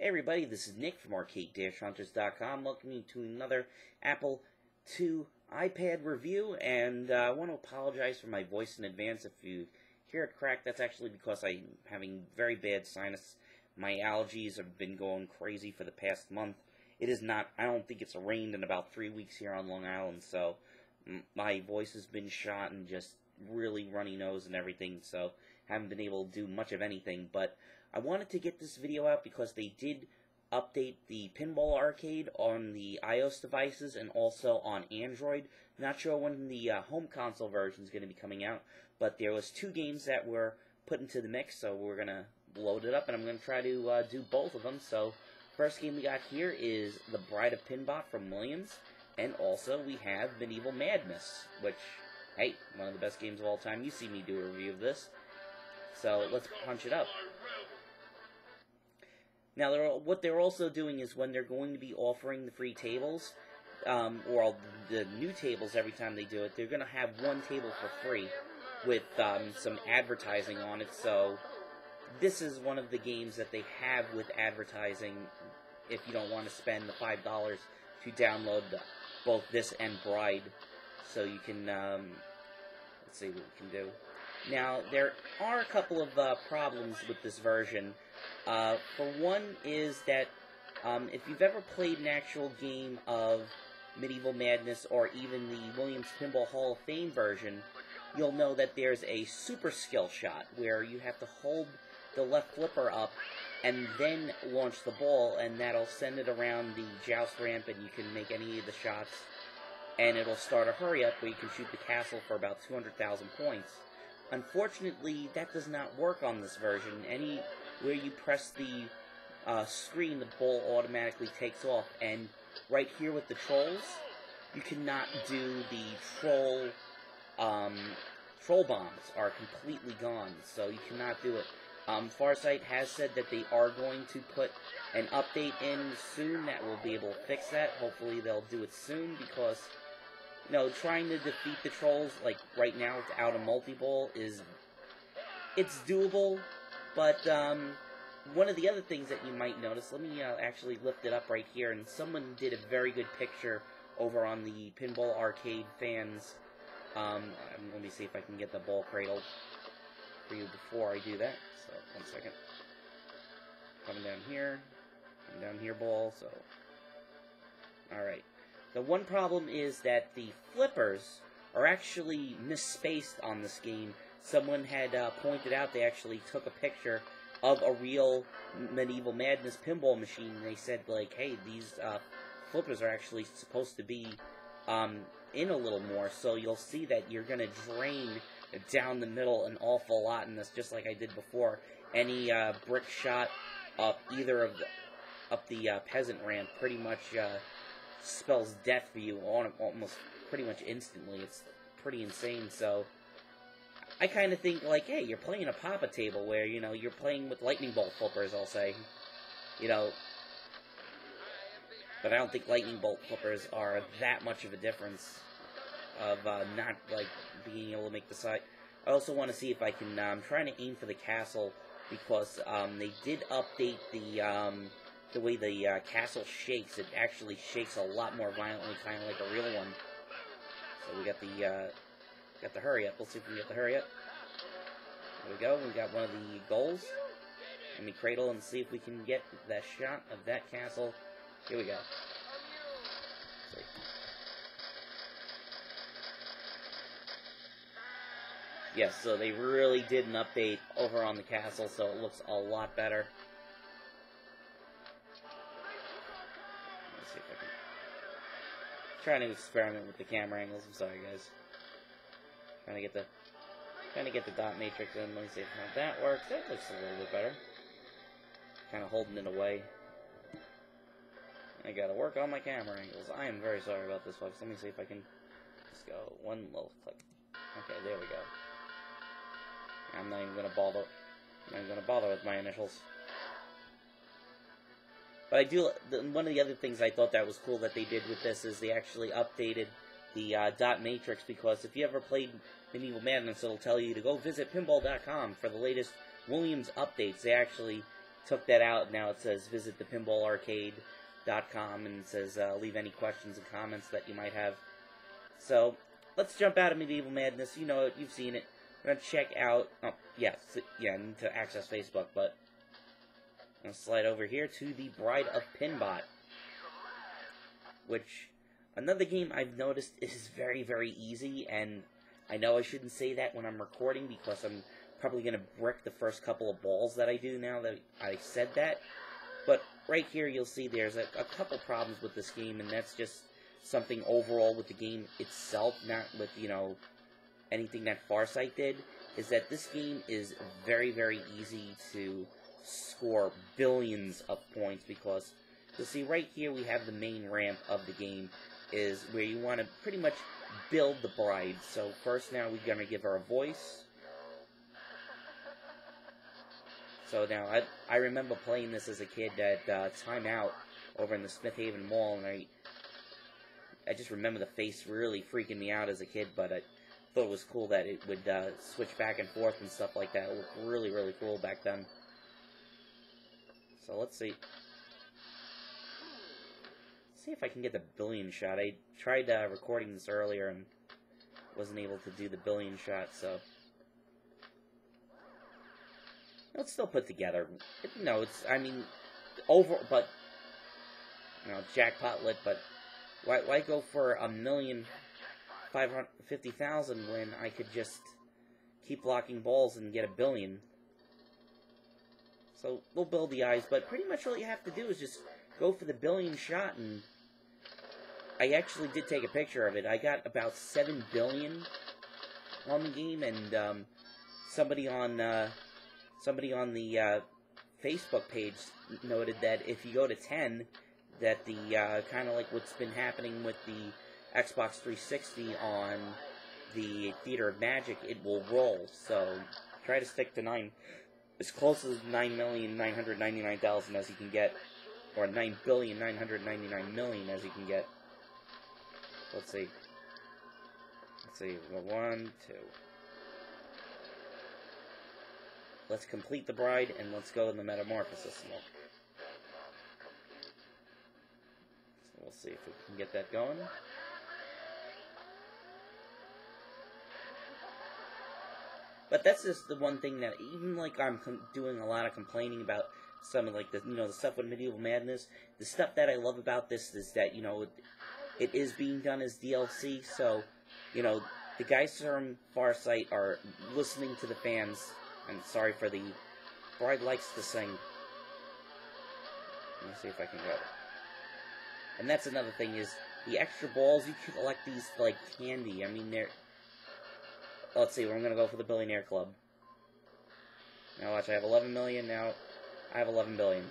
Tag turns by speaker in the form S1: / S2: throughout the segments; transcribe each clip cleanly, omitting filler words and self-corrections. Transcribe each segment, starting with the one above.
S1: Hey everybody, this is Nick from Arcade-Hunters.com. Welcome you to another Apple II iPad review, and I want to apologize for my voice in advance. If you hear it crack, that's actually because I'm having very bad sinus. My allergies have been going crazy for the past month. It is not, I don't think it's rained in about 3 weeks here on Long Island, so my voice has been shot and just really runny nose and everything, so haven't been able to do much of anything, but I wanted to get this video out because they did update the Pinball Arcade on the iOS devices and also on Android. Not sure when the home console version is going to be coming out, but there was 2 games that were put into the mix, so we're going to load it up, and I'm going to try to do both of them. So, first game we got here is The Bride of Pinbot from Williams, and also we have Medieval Madness, which, hey, one of the best games of all time. You see me do a review of this. So, let's punch it up. Now, what they're also doing is when they're going to be offering the free tables, or the new tables every time they do it, they're going to have one table for free with some advertising on it. So this is one of the games that they have with advertising if you don't want to spend the $5 to download both this and Bride. So you can, let's see what we can do. Now, there are a couple of problems with this version. For one is that if you've ever played an actual game of Medieval Madness or even the Williams Pinball Hall of Fame version, you'll know that there's a super skill shot where you have to hold the left flipper up and then launch the ball, and that'll send it around the joust ramp and you can make any of the shots, and it'll start a hurry-up where you can shoot the castle for about 200,000 points. Unfortunately, that does not work on this version. Where you press the screen, the ball automatically takes off. And right here with the trolls, you cannot do the troll bombs are completely gone, so you cannot do it. Farsight has said that they are going to put an update in soon that will be able to fix that. Hopefully they'll do it soon, because trying to defeat the trolls, like, right now without a multi-ball it's doable, but, one of the other things that you might notice, let me, actually lift it up right here, and someone did a very good picture over on the Pinball Arcade fans, let me see if I can get the ball cradle for you before I do that, so, 1 second. Coming down here, ball, so, alright. The one problem is that the flippers are actually misspaced on this game. Someone had pointed out they actually took a picture of a real Medieval Madness pinball machine, and they said, like, hey, these flippers are actually supposed to be in a little more, so you'll see that you're going to drain down the middle an awful lot in this, just like I did before. Any brick shot up either of the peasant ramp pretty much spells death for you almost pretty much instantly. It's pretty insane. So I kind of think, like, hey, you're playing a Papa table where, you're playing with lightning bolt flippers, I'll say. But I don't think lightning bolt flippers are that much of a difference of not, like, being able to make the side. I also want to see if I can, I'm trying to aim for the castle, because they did update the way the castle shakes. It actually shakes a lot more violently, kind of like a real one. So we got the hurry up. Let's see if we can get the hurry up. There we go. We got one of the goals. Let me cradle and see if we can get that shot of that castle. Here we go. Let's see. Yes, so they really did an update over on the castle, so it looks a lot better. Let's see if I can... Trying to experiment with the camera angles. I'm sorry, guys. Trying to get the dot matrix in. Let me see how that works. That looks a little bit better. Kind of holding it away. I gotta work on my camera angles. I am very sorry about this, folks. Let me see if I can just go one little click. Okay, there we go. I'm not even gonna bother with my initials. But I do, one of the other things I thought that was cool that they did with this is they actually updated the dot matrix, because if you ever played Medieval Madness, it'll tell you to go visit pinball.com for the latest Williams updates. They actually took that out. Now it says visit the pinballarcade.com, and it says leave any questions and comments that you might have. So let's jump out of Medieval Madness. You know it, you've seen it. We're gonna check out. Oh, yes, yeah, I need to access Facebook, but I'm gonna slide over here to the Bride of Pinbot, which another game I've noticed is very, very easy, and I know I shouldn't say that when I'm recording because I'm probably gonna brick the first couple of balls that I do now that I said that. But right here you'll see there's a couple problems with this game, and that's just something overall with the game itself, not with, you know, anything that Farsight did, is that this game is very, very easy to score billions of points because you'll see right here we have the main ramp of the game is where you want to pretty much build the bride. So first now we're going to give her a voice. So now I remember playing this as a kid at Time Out over in the Smith Haven Mall, and I just remember the face really freaking me out as a kid, but I thought it was cool that it would switch back and forth and stuff like that. It looked really, really cool back then. So let's see. Let's see if I can get the billion shot. I tried recording this earlier and wasn't able to do the billion shot, so it's still put together. No, it's, I mean, but, you know, jackpot lit, but why go for 1,550,000 when I could just keep blocking balls and get a billion? So we'll build the eyes, but pretty much all you have to do is just go for the billion shot, and I actually did take a picture of it. I got about 7 billion on the game, and somebody on the Facebook page noted that if you go to 10, that the kind of like what's been happening with the Xbox 360 on the Theater of Magic, it will roll. So try to stick to 9, as close as 9,999,000 as you can get, or 9,999,000,000 as you can get. Let's see. Let's see. 1, 2. Let's complete the bride, and let's go in the Metamorphosis mode. So we'll see if we can get that going. But that's just the one thing that, even like I'm doing a lot of complaining about some of like the, you know, the stuff with Medieval Madness, the stuff that I love about this is that, you know, it is being done as DLC, so, you know, the guys from Farsight are listening to the fans. I'm sorry for the bride likes to sing. Let me see if I can go. And that's another thing is the extra balls, you can collect these like candy. I mean, they're. Let's see, I'm gonna go for the Billionaire Club. Now watch, I have 11 million now. I have 11 billion.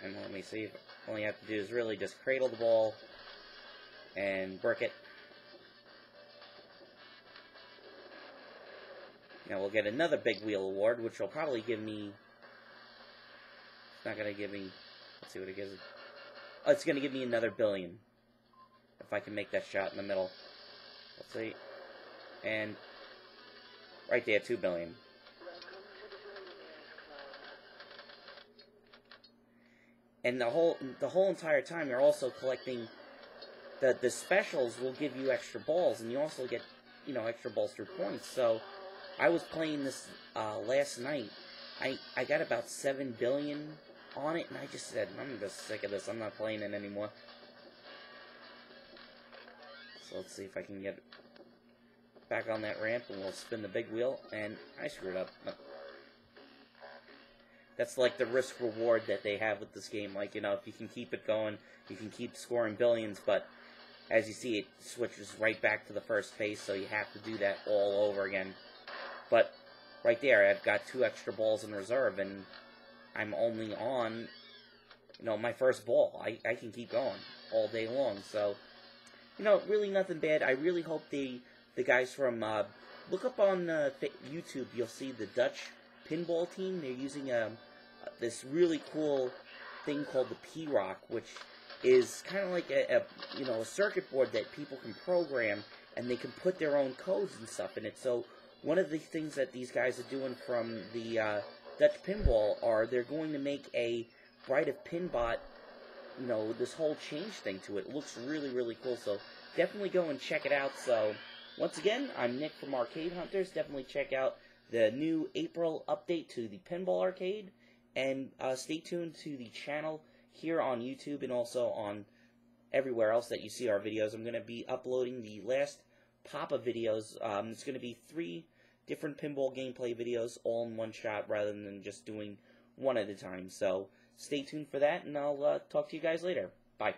S1: And let me see, all you have to do is really just cradle the ball and brick it. Now we'll get another big wheel award, which will probably give me, it's not going to give me, let's see what it gives. Oh, it's going to give me another billion, if I can make that shot in the middle. Let's see, and right there, 2 billion. And the whole entire time you're also collecting the specials will give you extra balls, and you also get, you know, extra balls through points. So I was playing this last night. I got about 7 billion on it, and I just said, I'm just sick of this. I'm not playing it anymore. So let's see if I can get back on that ramp, and we'll spin the big wheel, and I screwed up. That's like the risk-reward that they have with this game. Like, you know, if you can keep it going, you can keep scoring billions, but as you see, it switches right back to the first phase, so you have to do that all over again. But right there, I've got 2 extra balls in reserve, and I'm only on, you know, my first ball. I can keep going all day long, so, you know, really nothing bad. I really hope the guys from, look up on YouTube, you'll see the Dutch pinball team. They're using this really cool thing called the P-Rock, which is kind of like a circuit board that people can program, and they can put their own codes and stuff in it. So one of the things that these guys are doing from the Dutch Pinball are they're going to make a Bride of Pinbot, you know, this whole change thing to it. It looks really, really cool, so definitely go and check it out. So, once again, I'm Nick from Arcade Hunters. Definitely check out the new April update to the Pinball Arcade, and stay tuned to the channel here on YouTube and also on everywhere else that you see our videos. I'm going to be uploading the last pop of videos. It's going to be 3 different pinball gameplay videos all in one shot rather than just doing one at a time. So stay tuned for that, and I'll talk to you guys later. Bye.